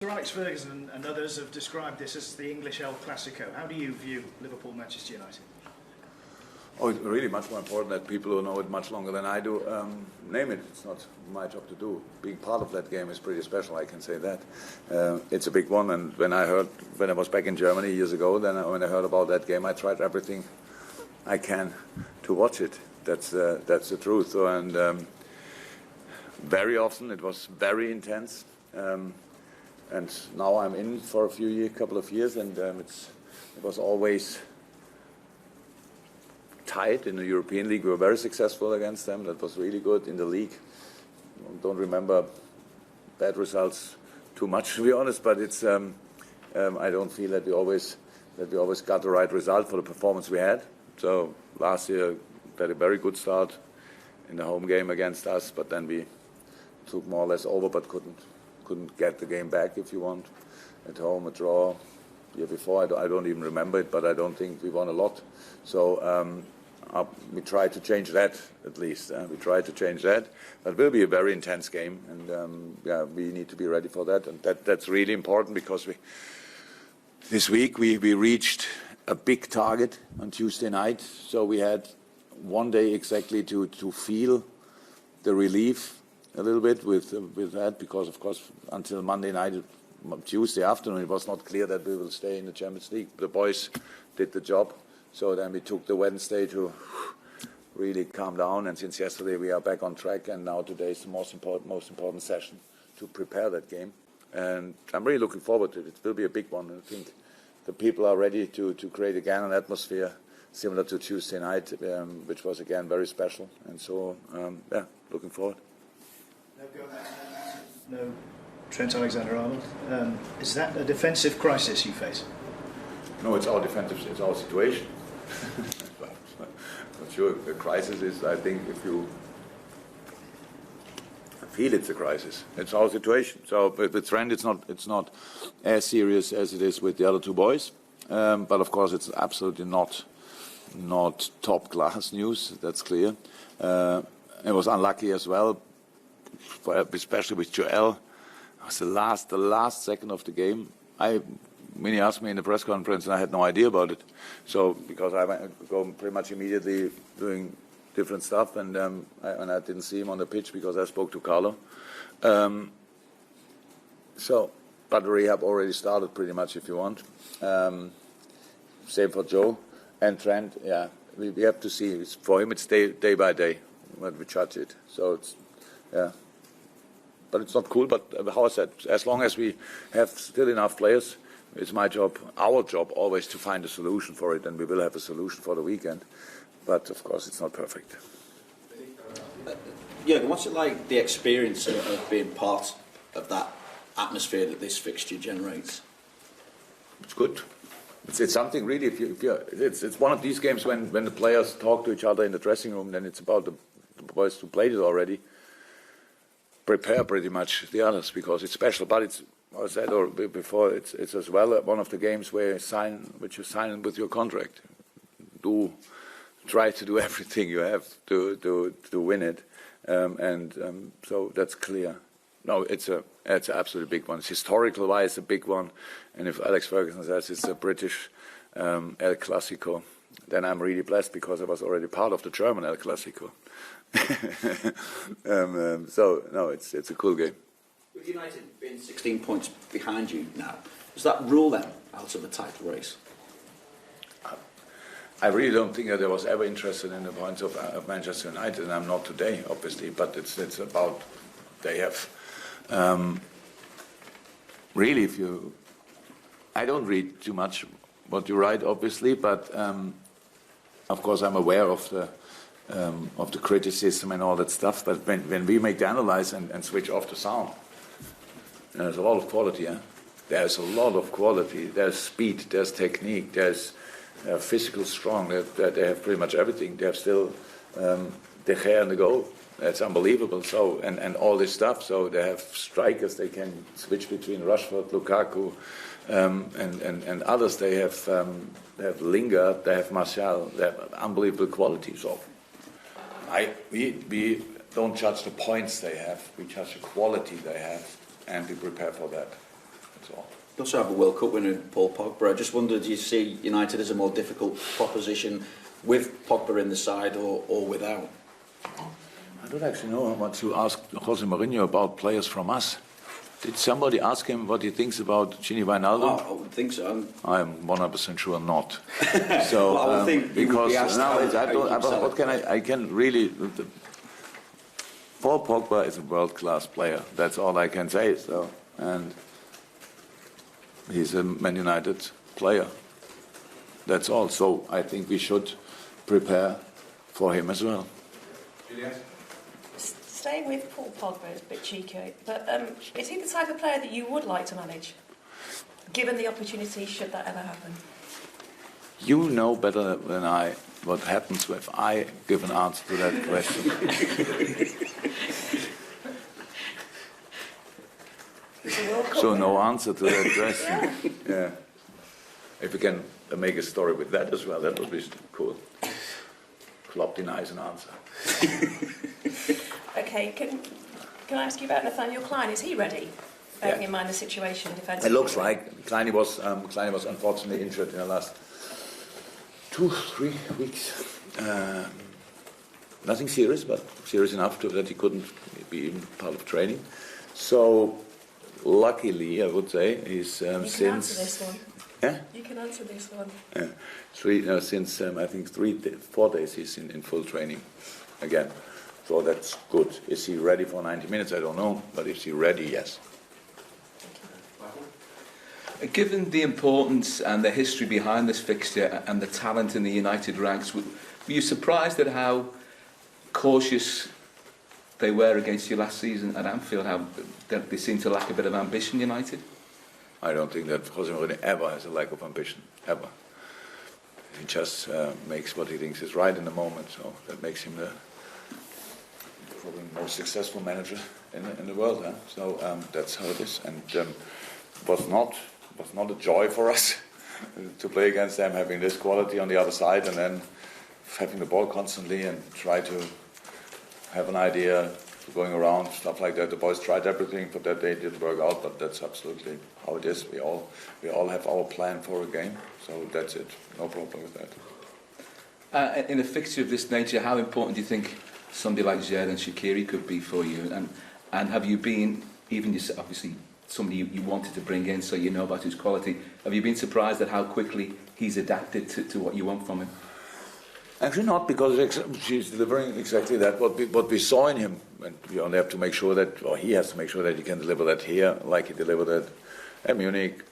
Sir Alex Ferguson and others have described this as the English El Clasico. How do you view Liverpool-Manchester United? Oh, it's really much more important that people who know it much longer than I do name it. It's not my job to do. Being part of that game is pretty special, I can say that. It's a big one, and when I was back in Germany years ago, when I heard about that game, I tried everything I can to watch it. That's the truth. So, and very often it was very intense. And now I'm in for a couple of years, and it was always tight. In the European League, we were very successful against them. That was really good. In the league, I don't remember bad results too much, to be honest. But it's I don't feel that we always got the right result for the performance we had. So last year we had a very good start in the home game against us, but then we took more or less over, but couldn't get the game back, if you want. At home, a draw. Year before, I don't even remember it, but I don't think we won a lot. So we try to change that, at least. We try to change that. But it will be a very intense game, and we need to be ready for that. And that's really important, because this week we reached a big target on Tuesday night. So we had one day exactly to feel the relief a little bit with that, because of course until Monday night, Tuesday afternoon, it was not clear that we will stay in the Champions League. The boys did the job, so then we took the Wednesday to really calm down, and since yesterday we are back on track, and now today is the most important session to prepare that game, and I'm really looking forward to it. It will be a big one, and I think the people are ready to create again an atmosphere similar to Tuesday night, which was again very special, and so looking forward. No Trent Alexander-Arnold. Is that a defensive crisis you face? No, it's our defensive. It's our situation. Not sure. The crisis is, I think, if you feel it's a crisis, it's our situation. So with Trent, it's not as serious as it is with the other two boys. But of course, it's absolutely not top class news. That's clear. It was unlucky as well. Especially with Joel, it was the last second of the game. When he asked me in the press conference, and I had no idea about it. So because I went go pretty much immediately doing different stuff, and I didn't see him on the pitch because I spoke to Carlo. But the rehab already started pretty much, if you want. Same for Joe and Trent. Yeah, we have to see. For him, it's day by day when we judge it. So it's. Yeah, but it's not cool. But how I said, as long as we have still enough players, it's my job, our job, always to find a solution for it, and we will have a solution for the weekend. But of course, it's not perfect. Jürgen, what's it like, the experience of being part of that atmosphere that this fixture generates? It's good. It's something really. It's one of these games when the players talk to each other in the dressing room. Then it's about the boys who played it already. Prepare pretty much the others, because it's special. But it's, as I said before, it's as well one of the games where you sign with your contract. Try to do everything you have to win it, so that's clear. No, it's an absolutely big one. It's historical wise a big one, and if Alex Ferguson says it's a British El Clasico, then I'm really blessed, because I was already part of the German El Clasico. So no, it's a cool game. With United being 16 points behind you now, does that rule them out of the title race? I really don't think that I was ever interested in the points of Manchester United, and I'm not today, obviously. But it's about they have really. I don't read too much what you write, obviously, but of course I'm aware of the criticism and all that stuff. But when we make the analyze and switch off the sound, there's a lot of quality. There's a lot of quality. There's speed. There's technique. There's physical strong. They have pretty much everything. They have still De Gea in the goal. That's unbelievable. So and all this stuff. So they have strikers. They can switch between Rashford, Lukaku, and others. They have Lingard. They have Martial. They have unbelievable quality. So we don't judge the points they have. We judge the quality they have, and we prepare for that. That's all. You also have a World Cup winner in Paul Pogba. I just wondered, do you see United as a more difficult proposition with Pogba in the side or without? I don't actually know how much you asked Jose Mourinho about players from us. Did somebody ask him what he thinks about Gini Wijnaldum? Oh, I would think so. I'm 100% sure not. So Well, I would think he would because be asked now how it's, I he don't, keeps that. what can I can really. Paul Pogba is a world-class player. That's all I can say. So, and he's a Man United player. That's all. So I think we should prepare for him as well. Staying with Paul Pogba is a bit cheeky, but is he the type of player that you would like to manage, given the opportunity, should that ever happen? You know better than I what happens if I give an answer to that question. So no answer to that question. Yeah. If we can make a story with that as well, that would be cool. Klopp denies an answer. Okay, can I ask you about Nathaniel Klein? Is he ready? Bearing in mind the situation defensively. It looks like Klein was unfortunately injured in the last 2-3 weeks. Nothing serious, but serious enough that he couldn't be even part of training. So luckily, I would say, he's you can since. answer this one. Yeah? You can answer this one. Since I think 4 days he's in full training again. So that's good. Is he ready for 90 minutes? I don't know. But is he ready? Yes. Given the importance and the history behind this fixture and the talent in the United ranks, were you surprised at how cautious they were against you last season at Anfield? How they seem to lack a bit of ambition, United? I don't think that Jose Mourinho ever has a lack of ambition, ever. He just makes what he thinks is right in the moment, so that makes him the probably most successful manager in the world. Huh? So that's how it is, and was not a joy for us to play against them, having this quality on the other side, and then having the ball constantly and try to have an idea. Going around, stuff like that. The boys tried everything, but that day didn't work out. But that's absolutely how it is. We all have our plan for a game, so that's it. No problem with that. In a fixture of this nature, how important do you think somebody like Xherdan Shaqiri could be for you? And have you been, even yourself, obviously somebody you wanted to bring in, so you know about his quality? Have you been surprised at how quickly he's adapted to what you want from him? Actually not, because she's delivering exactly that, what we saw in him. And we only have to make sure that, or he has to make sure that he can deliver that here, like he delivered it at Munich.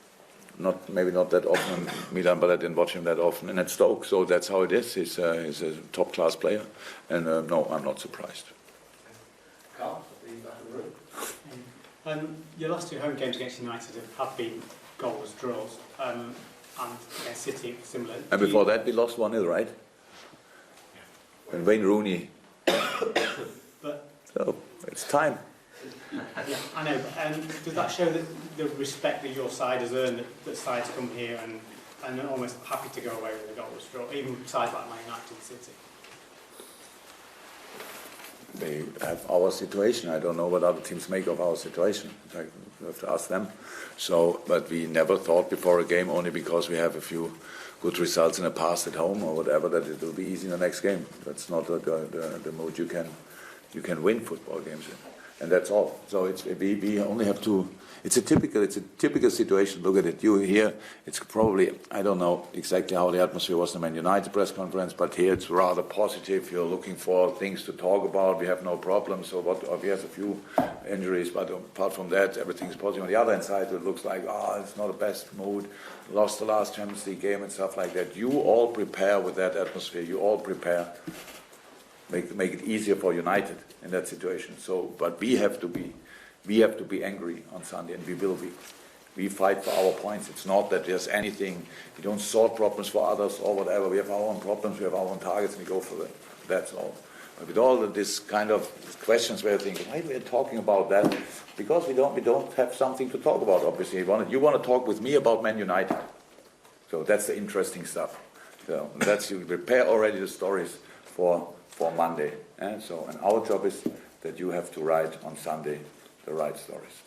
Maybe not that often in Milan, but I didn't watch him that often. And at Stoke, so that's how it is. He's a top-class player. And no, I'm not surprised. Carl, the back of the room. Your last 2 home games against United have been goals, draws, and against City, similar. And before that, we lost 1-0, right? And Wayne Rooney. But, so it's time. Yeah, I know. But does that show that the respect that your side has earned, that sides come here and are almost happy to go away with a goalless draw, even sides like Man United and City? They have our situation. I don't know what other teams make of our situation. You have to ask them. So, but we never thought before a game, only because we have a few good results in the past at home or whatever, that it will be easy in the next game. That's not the mode you can win football games in, and that's all. So we only have to. It's a typical situation. Look at it. You here, it's probably, I don't know exactly how the atmosphere was in the Man United press conference, but here it's rather positive. You're looking for things to talk about. We have no problems. So we have a few injuries, but apart from that, everything's positive. On the other side, it looks like, it's not the best mood. Lost the last Champions League game and stuff like that. You all prepare with that atmosphere. You all prepare. Make it easier for United in that situation. So, but we have to be angry on Sunday, and we will be. We fight for our points. It's not that there's anything. We don't sort problems for others or whatever. We have our own problems. We have our own targets, and we go for them. That's all. But with all of this kind of questions, we're thinking, why are we talking about that? Because we don't have something to talk about. Obviously, you want to talk with me about Man United. So that's the interesting stuff. So that's, you prepare already the stories for Monday. And our job is that you have to write on Sunday the right stories.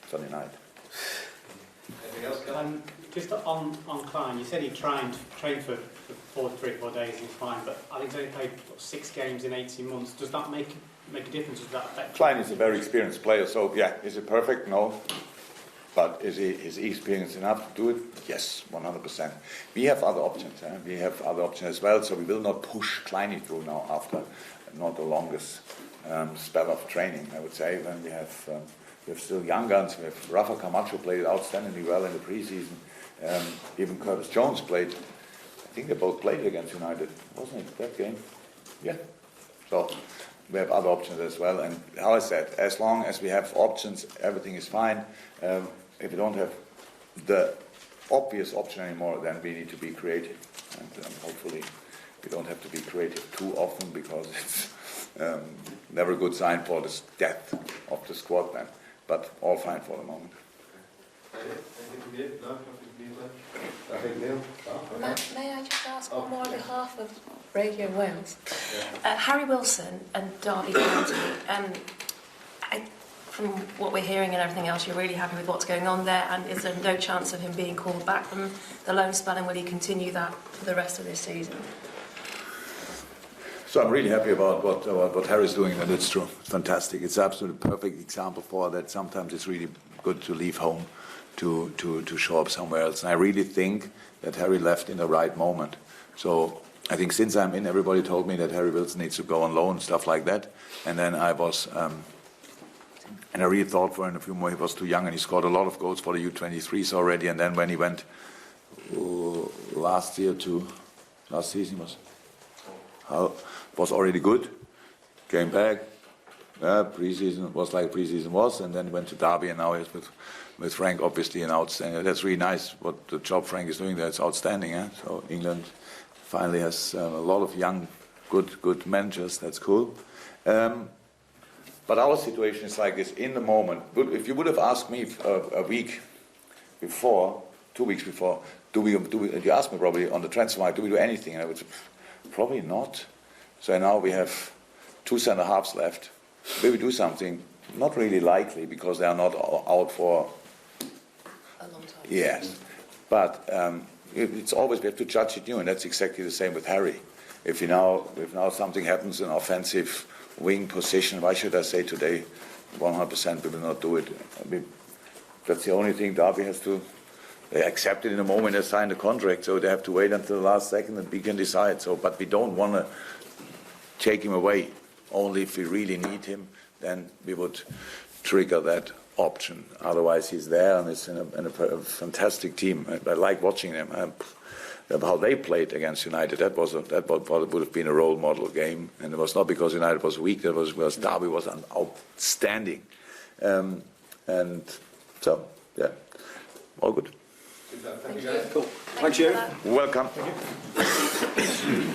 Sunday night. Just on Klein, you said he trained for 3-4 days and he's fine, but I think he's only played 6 games in 18 months. Does that make a difference? Does that affect? Klein is a very experienced player, so yeah, is it perfect? No. But is he experienced enough to do it? Yes, 100%. We have other options. We have other options as well, so we will not push Klein through now after not the longest spell of training, I would say. When we have still young guns. We have Rafa Camacho played outstandingly well in the preseason. Even Curtis Jones played. I think they both played against United, wasn't it, that game? Yeah. So we have other options as well. And how I said, as long as we have options, everything is fine. If we don't have the obvious option anymore, then we need to be creative. And hopefully we don't have to be creative too often, because it's never a good sign for the depth of the squad then. But all fine for the moment. May I just ask one more on behalf of Radio Wales? Harry Wilson and Derby County, from what we're hearing and everything else, you're really happy with what's going on there, and is there no chance of him being called back from the loan spell, and will he continue that for the rest of this season? So I'm really happy about what Harry's doing, and it's true. It's fantastic. It's absolutely perfect example for that. Sometimes it's really good to leave home to show up somewhere else. And I really think that Harry left in the right moment. So I think since I'm in, everybody told me that Harry Wilson needs to go on loan, stuff like that. And then I was, and I really thought for him a few more, he was too young, and he scored a lot of goals for the U23s already. And then when he went last season was already good, came back, preseason was like preseason was, and then went to Derby, and now he's with Frank, obviously an outstanding. That's really nice, what the job Frank is doing there. It's outstanding. So England finally has a lot of young, good managers. That's cool. But our situation is like this in the moment. If you would have asked me a week before, 2 weeks before, you asked me probably on the transfer market, do we do anything? And I would say, probably not. So now we have 2 centre-halves left. Will we do something? Not really likely, because they are not out for A long time. yes. But it's always, we have to judge it new, and that's exactly the same with Harry. If now something happens in offensive wing position, why should I say today 100% we will not do it? I mean, that's the only thing Derby has to. They accept it in the moment they sign the contract, so they have to wait until the last second and we can decide. So, but we don't want to take him away. Only if we really need him, then we would trigger that option. Otherwise, he's there, and it's in a fantastic team. I like watching them. How they played against United, that would have been a role model game. And it was not because United was weak, that was because Derby was outstanding. And so, yeah, all good. Cool. Thanks, you. Welcome. Thank you.